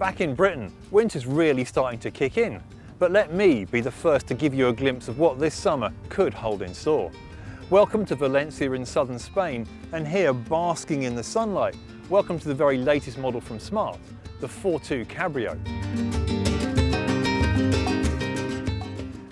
Back in Britain, winter's really starting to kick in, but let me be the first to give you a glimpse of what this summer could hold in store. Welcome to Valencia in southern Spain, and here, basking in the sunlight, welcome to the very latest model from Smart, the ForTwo Cabrio.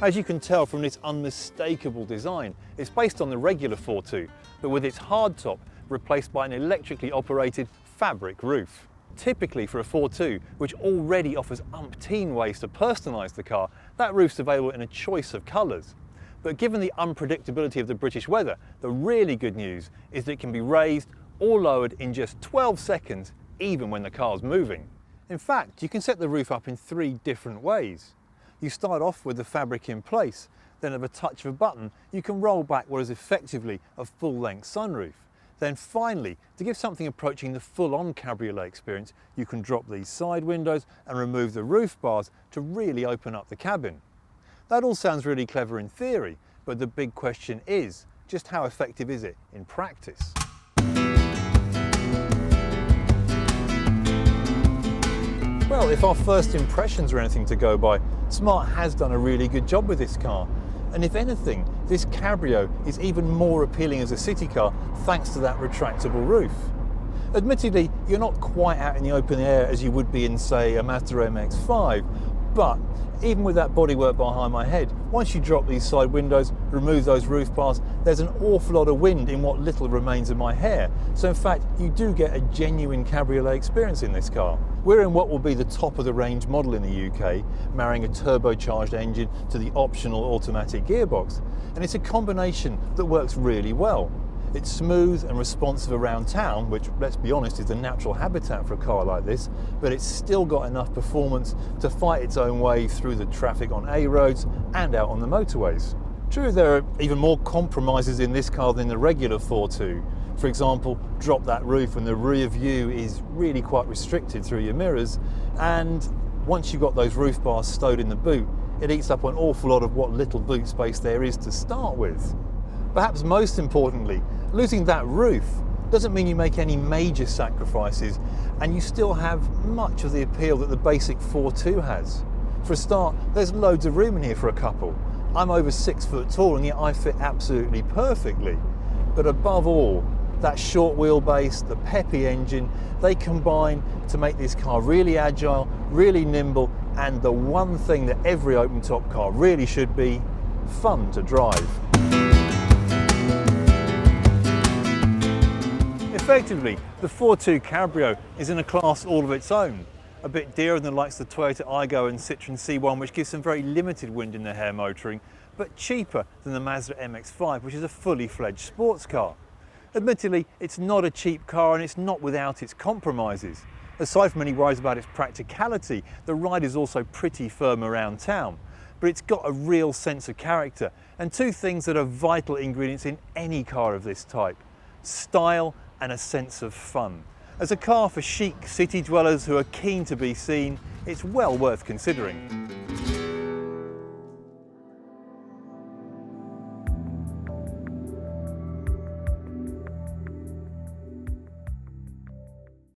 As you can tell from its unmistakable design, it's based on the regular ForTwo, but with its hardtop replaced by an electrically operated fabric roof. Typically for a ForTwo, which already offers umpteen ways to personalise the car, that roof's available in a choice of colours. But given the unpredictability of the British weather, the really good news is that it can be raised or lowered in just 12 seconds, even when the car's moving. In fact, you can set the roof up in 3 different ways. You start off with the fabric in place, then at a touch of a button, you can roll back what is effectively a full-length sunroof. Then finally, to give something approaching the full-on cabriolet experience, you can drop these side windows and remove the roof bars to really open up the cabin. That all sounds really clever in theory, but the big question is, just how effective is it in practice? Well, if our first impressions are anything to go by, Smart has done a really good job with this car. And if anything, this Cabrio is even more appealing as a city car thanks to that retractable roof. Admittedly, you're not quite out in the open air as you would be in, say, a Mazda MX-5, but even with that bodywork behind my head, once you drop these side windows, remove those roof bars, there's an awful lot of wind in what little remains of my hair. So in fact, you do get a genuine cabriolet experience in this car. We're in what will be the top of the range model in the UK, marrying a turbocharged engine to the optional automatic gearbox. And it's a combination that works really well. It's smooth and responsive around town, which, let's be honest, is the natural habitat for a car like this, but it's still got enough performance to fight its own way through the traffic on A roads and out on the motorways. True, there are even more compromises in this car than the regular ForTwo. For example, drop that roof and the rear view is really quite restricted through your mirrors, and once you've got those roof bars stowed in the boot, it eats up an awful lot of what little boot space there is to start with. Perhaps most importantly, losing that roof doesn't mean you make any major sacrifices, and you still have much of the appeal that the basic ForTwo has. For a start, there's loads of room in here for a couple. I'm over 6 foot tall and yet I fit absolutely perfectly. But above all, that short wheelbase, the peppy engine, they combine to make this car really agile, really nimble, and the one thing that every open-top car really should be, fun to drive. Effectively, the ForTwo Cabrio is in a class all of its own. A bit dearer than the likes of the Toyota Aygo and Citroën C1, which gives some very limited wind in the hair motoring, but cheaper than the Mazda MX-5, which is a fully fledged sports car. Admittedly, it's not a cheap car and it's not without its compromises. Aside from any worries about its practicality, the ride is also pretty firm around town. But it's got a real sense of character, and 2 things that are vital ingredients in any car of this type: style and a sense of fun. As a car for chic city dwellers who are keen to be seen, it's well worth considering.